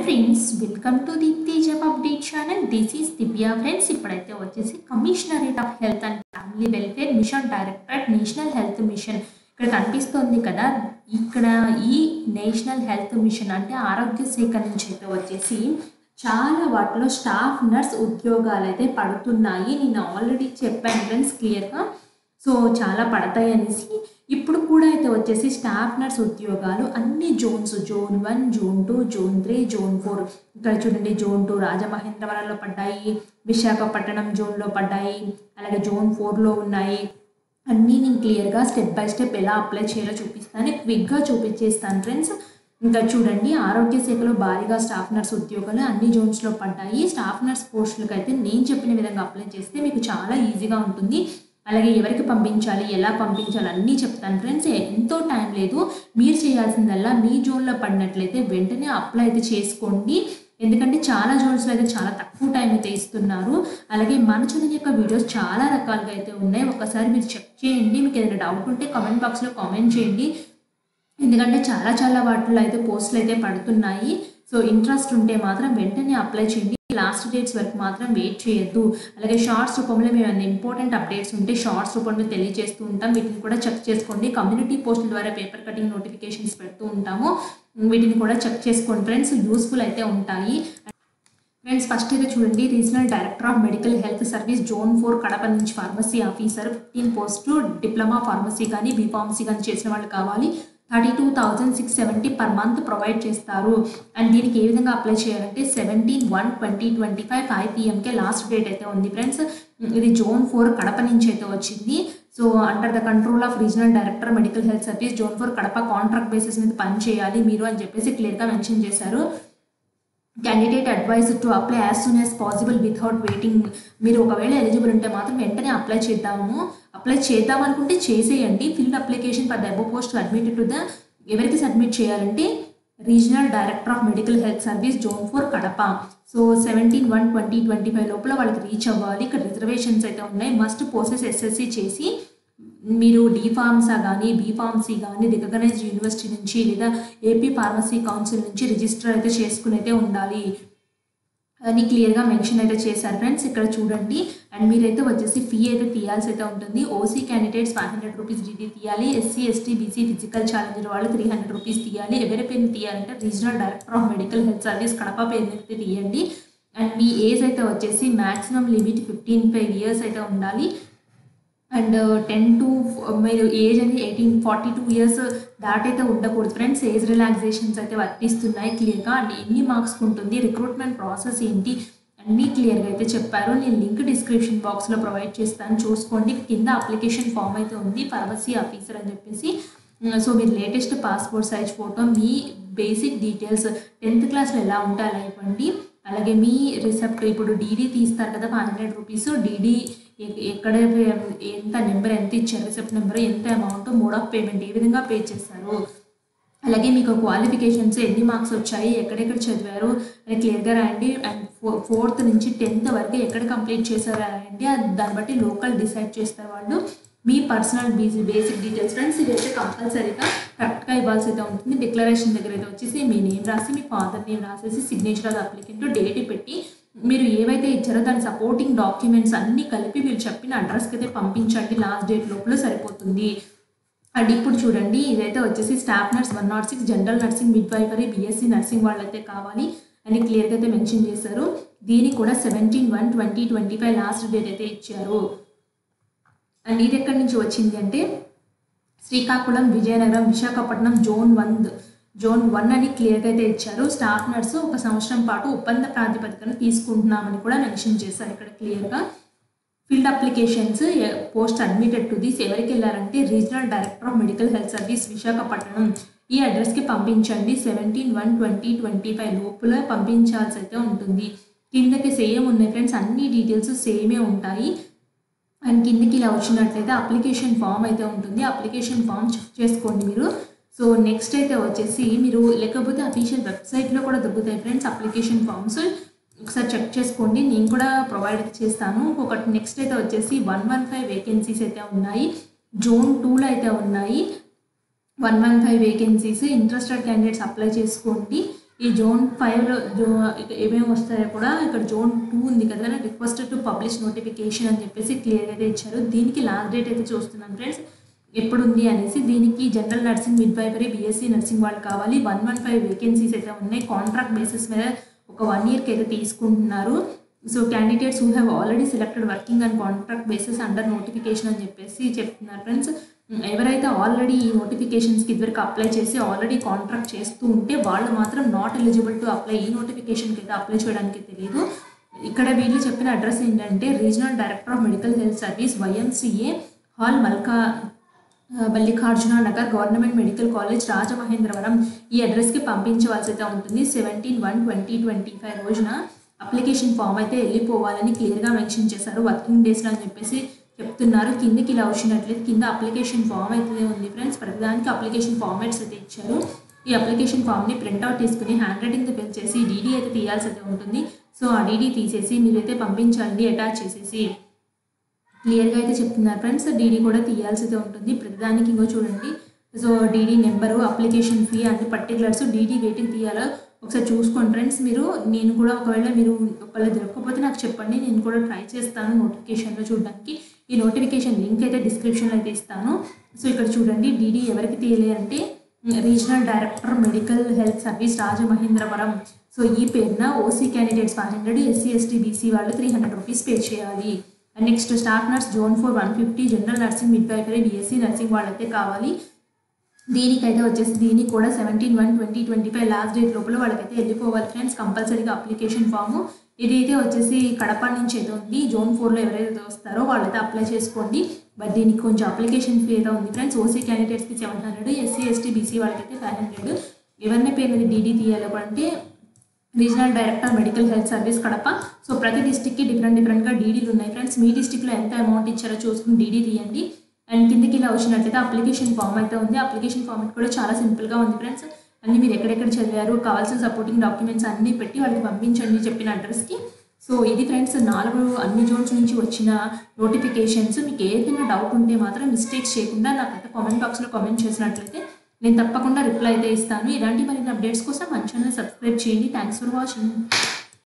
Friends, welcome to Deepthi job update channel. This is Divya friends. ఇప్పుడైతే వచ్చేసి commissionerate of health and family welfare mission directorate national health mission ఇక్కడ కనిపిస్తుంది కదా. ఇక్కడ ఈ నేషనల్ హెల్త్ మిషన్ అంటే ఆరోగ్య శాఖ నుంచి అయితే వచ్చేసి చాలా వాటిలో స్టాఫ్ నర్స్ ఉద్యోగాలు అయితే పడుతున్నాయి. నేను ఆల్రెడీ చెప్పాను ఫ్రెండ్స్ క్లియర్గా. సో చాలా పడతాయి అనేసి ఇప్పుడు కూడా అయితే వచ్చేసి స్టాఫ్ నర్స్ ఉద్యోగాలు అన్ని zones, zone 1, zone 2, zone 3, zone 4. ఇక్కడ చూడండి, జోన్ 2 రాజమహేంద్రవరంలో పడ్డాయి, విశాఖపట్నం జోన్లో పడ్డాయి, అలాగే జోన్ 4లో ఉన్నాయి. అన్నీ నేను క్లియర్గా స్టెప్ బై స్టెప్ ఎలా అప్లై చేయాలో చూపిస్తాను, క్విక్గా చూపించేస్తాను ఫ్రెండ్స్. ఇంకా చూడండి, ఆరోగ్య శాఖలో భారీగా స్టాఫ్ నర్స్ ఉద్యోగాలు అన్ని జోన్స్లో పడ్డాయి. స్టాఫ్ నర్స్ పోస్టులకు అయితే నేను చెప్పిన విధంగా అప్లై చేస్తే మీకు చాలా ఈజీగా ఉంటుంది. అలాగే ఎవరికి పంపించాలి, ఎలా పంపించాలి అన్నీ చెప్తాను ఫ్రెండ్స్. ఎంతో టైం లేదు, మీరు చేయాల్సిందల్లా మీ జోన్లో పడినట్లయితే వెంటనే అప్లై అయితే చేసుకోండి. ఎందుకంటే చాలా జోన్స్లో అయితే చాలా తక్కువ టైం అయితే ఇస్తున్నారు. అలాగే మన ఛానల్ యొక్క వీడియోస్ చాలా రకాలుగా అయితే ఉన్నాయి, ఒకసారి మీరు చెక్ చేయండి. మీకు ఏదైనా డౌట్ ఉంటే కామెంట్ బాక్స్లో కామెంట్ చేయండి. ఎందుకంటే చాలా వాటిలో అయితే పోస్టులు అయితే పడుతున్నాయి. సో ఇంట్రెస్ట్ ఉంటే మాత్రం వెంటనే అప్లై చేయండి. లాస్ట్ డేట్స్ వరకు మాత్రం వెయిట్ చేయొద్దు. అలాగే షార్ట్స్ రూపంలో మేము అన్ని ఇంపార్టెంట్ అప్డేట్స్ ఉంటే షార్ట్స్ రూపంలో తెలియజేస్తూ ఉంటాం, వీటిని కూడా చెక్ చేసుకోండి. కమ్యూనిటీ పోస్టుల ద్వారా పేపర్ కటింగ్ నోటిఫికేషన్స్ పెడుతూ ఉంటాము, వీటిని కూడా చెక్ చేసుకోండి ఫ్రెండ్స్, యూస్ఫుల్ అయితే ఉంటాయి ఫ్రెండ్స్. ఫస్ట్ అయితే చూడండి, regional director of medical health service zone 4 Kadapa నుంచి pharmacy officer 15 post. Diploma pharmacy కానీ బీఫార్మసీ కానీ చేసిన వాళ్ళు కావాలి. 32,670 పర్ మంత్ ప్రొవైడ్ చేస్తారు. అండ్ దీనికి ఏ విధంగా అప్లై చేయాలంటే 17/1/2025 5 PM లాస్ట్ డేట్ అయితే ఉంది ఫ్రెండ్స్. ఇది జోన్ 4 కడప నుంచి అయితే వచ్చింది. So under the control of regional director medical health service zone 4 Kadapa contract basis మీద పని చేయాలి మీరు అని చెప్పేసి క్లియర్గా మెన్షన్ చేశారు. Candidate advise to apply as soon as possible without waiting. మీరు ఒకవేళ ఎలిజిబుల్ ఉంటే మాత్రం వెంటనే అప్లై చేద్దాం అనుకుంటే చేసేయండి. Field application for the above post admitted to the, ఎవరికి సబ్మిట్ చేయాలంటే regional director of medical health service zone 4 Kadapa. So 17/1/2025 లోపల వాళ్ళకి రీచ్ అవ్వాలి. ఇక్కడ రిజర్వేషన్స్ అయితే ఉన్నాయి. మస్ట్ పోసెస్ SSC చేసి మీరు డీఫార్మసీ కానీ బీఫార్మసీ కానీ రికగ్నైజ్డ్ యూనివర్సిటీ నుంచి లేదా ఏపీ ఫార్మసీ కౌన్సిల్ నుంచి రిజిస్టర్ అయితే చేసుకుని అయితే ఉండాలి అని క్లియర్గా మెన్షన్ అయితే చేశారు ఫ్రెండ్స్. ఇక్కడ చూడండి, అండ్ మీరైతే వచ్చేసి ఫీ అయితే తీయాల్సి అయితే ఉంటుంది. ఓసీ క్యాండిడేట్స్ 500 రూపీస్ డీడీ తీయాలి. SC ST BC physical challenge వాళ్ళు 300 రూపీస్ తీయాలి. ఎవరి పేరుని తీయాలంటే regional director of medical health service Kadapa పేరుని అయితే తీయండి. అండ్ మీ ఏజ్ అయితే వచ్చేసి మ్యాక్సిమం లిమిట్ 15 years అయితే ఉండాలి. అండ్ 10 to మీరు ఏజ్ అనేది 42 years దాటైతే ఉండకూడదు ఫ్రెండ్స్. ఏజ్ రిలాక్సేషన్స్ అయితే వర్తిస్తున్నాయి క్లియర్గా. అండ్ ఎన్ని మార్క్స్ ఉంటుంది, రిక్రూట్మెంట్ ప్రాసెస్ ఏంటి అన్నీ క్లియర్గా అయితే చెప్పారు. నేను లింక్ డిస్క్రిప్షన్ బాక్స్లో ప్రొవైడ్ చేస్తాను, చూసుకోండి. కింద అప్లికేషన్ ఫామ్ అయితే ఉంది, ఫార్మసీ ఆఫీసర్ అని చెప్పేసి. సో మీరు లేటెస్ట్ పాస్పోర్ట్ సైజ్ ఫోటో, మీ బేసిక్ డీటెయిల్స్ 10th క్లాస్లో ఎలా ఉంటే అలా ఇవ్వండి. అలాగే మీ రిసెప్ట్, ఇప్పుడు డీడీ తీస్తారు కదా 500 రూపీస్, డీడీ ఎక్కడ ఎంత నెంబర్ ఎంత ఇచ్చారు, రిసెప్ట్ నెంబర్ ఎంత అమౌంట్, మోడ్ ఆఫ్ పేమెంట్ ఏ విధంగా పే చేస్తారు, అలాగే మీకు క్వాలిఫికేషన్స్ ఎన్ని మార్క్స్ వచ్చాయి, ఎక్కడెక్కడ చదివారు అని క్లియర్గా రాయండి. అండ్ 4th నుంచి 10th వరకు ఎక్కడ కంప్లీట్ చేశారు రాయండి. దాన్ని బట్టి లోకల్ డిసైడ్ చేస్తారు వాళ్ళు. మీ పర్సనల్ బేసిక్ డీటెయిల్స్ ఫ్రెండ్స్ ఇవైతే కంపల్సరీగా కరెక్ట్గా ఇవ్వాల్సి అయితే ఉంటుంది. డిక్లరేషన్ దగ్గర అయితే వచ్చేసి మీ నేమ్ రాసి, మీ ఫాదర్ నేమ్ రాసేసి, సిగ్నేచర్ ఆఫ్ అప్లికెంట్, డేట్ పెట్టి, మీరు ఏవైతే ఇచ్చారో దాని సపోర్టింగ్ డాక్యుమెంట్స్ అన్నీ కలిపి మీరు చెప్పిన అడ్రస్కి అయితే పంపించండి. లాస్ట్ డేట్ లోపల సరిపోతుంది. అండ్ ఇప్పుడు చూడండి, ఇదైతే వచ్చేసి staff nurse 106 general nursing, midwifery, BSc nursing వాళ్ళైతే కావాలి అని క్లియర్గా అయితే మెన్షన్ చేశారు. దీనికి కూడా 17/1/2025 లాస్ట్ డేట్ అయితే ఇచ్చారు. అండ్ ఇది ఎక్కడి నుంచి వచ్చింది అంటే శ్రీకాకుళం, విజయనగరం, విశాఖపట్నం జోన్ 1 అని క్లియర్గా అయితే ఇచ్చారు. స్టాఫ్ నర్సు 1 సంవత్సరం పాటు ఒప్పంద ప్రాతిపదికన తీసుకుంటున్నామని కూడా మెన్షన్ చేశారు ఇక్కడ క్లియర్గా. Field applications post admitted to this ఎవరికి వెళ్ళారంటే regional director of medical health service Visakhapatnam, ఈ అడ్రస్కి పంపించండి. 17/1/2025 లోపల పంపించాల్సి అయితే ఉంటుంది. కిందకి సేమ్ ఉన్నాయి ఫ్రెండ్స్, అన్ని డీటెయిల్స్ సేమే ఉంటాయి. అండ్ కిందకి ఇలా వచ్చినట్లయితే అప్లికేషన్ ఫామ్ అయితే ఉంటుంది, అప్లికేషన్ ఫామ్ చెక్ చేసుకోండి మీరు. సో నెక్స్ట్ అయితే వచ్చేసి మీరు, లేకపోతే అఫీషియల్ వెబ్సైట్లో కూడా దొరుకుతాయి ఫ్రెండ్స్ అప్లికేషన్ ఫామ్స్, ఒకసారి చెక్ చేసుకోండి. నేను కూడా ప్రొవైడ్ చేస్తాను. ఒకటి నెక్స్ట్ అయితే వచ్చేసి 115 వేకెన్సీస్ అయితే ఉన్నాయి. జోన్ 2లో అయితే ఉన్నాయి 115 వేకెన్సీస్. ఇంట్రెస్టెడ్ క్యాండిడేట్స్ అప్లై చేసుకోండి. ఈ జోన్ 5లో ఏమేమి వస్తాయో కూడా ఇక్కడ జోన్ 2 ఉంది కదా, రిక్వెస్ట్ టు పబ్లిష్ నోటిఫికేషన్ అని చెప్పేసి క్లియర్గా అయితే ఇచ్చారు. దీనికి లాస్ట్ డేట్ అయితే చూస్తున్నాను ఫ్రెండ్స్ ఎప్పుడు ఉంది అనేసి. దీనికి general nursing, midwifery, BSc nursing వాళ్ళు కావాలి. 115 వేకెన్సీస్ అయితే ఉన్నాయి. కాంట్రాక్ట్ బేసిస్ మీద ఒక 1 ఇయర్కి అయితే తీసుకుంటున్నారు. So candidates who have already selected working and contract basis under notification అని చెప్పేసి చెప్తున్నారు ఫ్రెండ్స్. ఎవరైతే ఆల్రెడీ ఈ నోటిఫికేషన్స్కి ఇదివరకు అప్లై చేసి ఆల్రెడీ కాంట్రాక్ట్ చేస్తూ ఉంటే వాళ్ళు మాత్రం నాట్ ఎలిజిబుల్ టు అప్లై. ఈ నోటిఫికేషన్కి అయితే అప్లై చేయడానికి తెలియదు. ఇక్కడ వీళ్ళు చెప్పిన అడ్రస్ ఏంటంటే regional director of medical health service, YMCA hall, Mallikarjuna Nagar, government medical college, Rajamahendravaram. ఈ అడ్రస్కి పంపించవలసి అయితే ఉంటుంది. 17/1/2025 రోజున అప్లికేషన్ ఫామ్ అయితే వెళ్ళిపోవాలని క్లియర్గా మెన్షన్ చేశారు. వర్కింగ్ డేస్లో అని చెప్పేసి చెప్తున్నారు. కిందకి ఇలా వచ్చినట్లయితే కింద అప్లికేషన్ ఫామ్ అయితే ఉంది ఫ్రెండ్స్. ప్రతిదానికి అప్లికేషన్ ఫార్మాట్స్ అయితే ఇచ్చారు. ఈ అప్లికేషన్ ఫామ్ని ప్రింట్అవుట్ తీసుకుని హ్యాండ్ రైటింగ్తో ఫిల్ చేసి డీడీ అయితే తీయాల్సి అయితే ఉంటుంది. సో ఆ డీడీ తీసేసి మీరైతే పంపించండి అటాచ్ చేసేసి క్లియర్గా అయితే చెప్తున్నారు ఫ్రెండ్స్. డీడీ కూడా తీయాల్సి అయితే ఉంటుంది ప్రతిదానికి. ఇంకో చూడండి, so DD number, application fee అన్ని పర్టికులర్స్, డీడీ వెయిటింగ్ తీయాలో ఒకసారి చూసుకోండి ఫ్రెండ్స్. నేను కూడా ఒకవేళ మీరు ఒకవేళ దొరకకపోతే నాకు చెప్పండి, నేను కూడా ట్రై చేస్తాను నోటిఫికేషన్లో చూడడానికి. ఈ నోటిఫికేషన్ లింక్ అయితే డిస్క్రిప్షన్లో అయితే ఇస్తాను. సో ఇక్కడ చూడండి, డీడీ ఎవరికి తీయాలి అంటే regional director medical health service, Rajamahendravaram. So ఈ పేరున OC candidates 500, SC ST BC వాళ్ళు 300 రూపీస్ పే చేయాలి. And next staff nurse zone 4 150, general nursing, midwifery, BSc nursing వాళ్ళైతే కావాలి. దీనికైతే వచ్చేసి దీనికి కూడా 17/1/2025 లాస్ట్ డేట్ లోపల వాళ్ళకైతే వెళ్ళిపోవాలి ఫ్రెండ్స్ కంపల్సరీగా అప్లికేషన్ ఫాము. ఇదైతే వచ్చేసి కడప నుంచి అయితే ఉంది. జోన్ 4లో ఎవరైతే వస్తారో వాళ్ళైతే అప్లై చేసుకోండి. బట్ దీనికి కొంచెం అప్లికేషన్ ఫీ అయితే ఉంది ఫ్రెండ్స్. ఓసీ క్యాండిడేట్స్కి 700, SC ST BC వాళ్ళకైతే 500. ఎవరిని పేరు మీద డీడీ తీయాలి అంటే regional director medical health service Kadapa. So ప్రతి డిస్టిక్కి డిఫరెంట్గా డీడీలు ఉన్నాయి ఫ్రెండ్స్. మీ డిస్టిక్లో ఎంత అమౌంట్ ఇచ్చారో చూసుకుని డీడీ తీయండి. అండ్ కిందకి ఇలా వచ్చినట్లయితే అప్లికేషన్ ఫామ్ అయితే ఉంది. అప్లికేషన్ ఫార్మెట్ కూడా చాలా సింపుల్గా ఉంది ఫ్రెండ్స్. అన్నీ మీరు ఎక్కడెక్కడ చదివారు, కావాల్సిన సపోర్టింగ్ డాక్యుమెంట్స్ అన్నీ పెట్టి వాళ్ళకి పంపించండి చెప్పిన అడ్రస్కి. సో ఇది ఫ్రెండ్స్ 4 అన్ని జోన్స్ నుంచి వచ్చిన నోటిఫికేషన్స్. మీకు ఏదైనా డౌట్ ఉంటే మాత్రం మిస్టేక్స్ చేయకుండా నాకైతే కామెంట్ బాక్స్లో కామెంట్ చేసినట్లయితే నేను తప్పకుండా రిప్లై అయితే ఇస్తాను. ఇలాంటి మరిన్ని అప్డేట్స్ కోసం మన ఛానల్ సబ్స్క్రైబ్ చేయండి. Thanks for watching.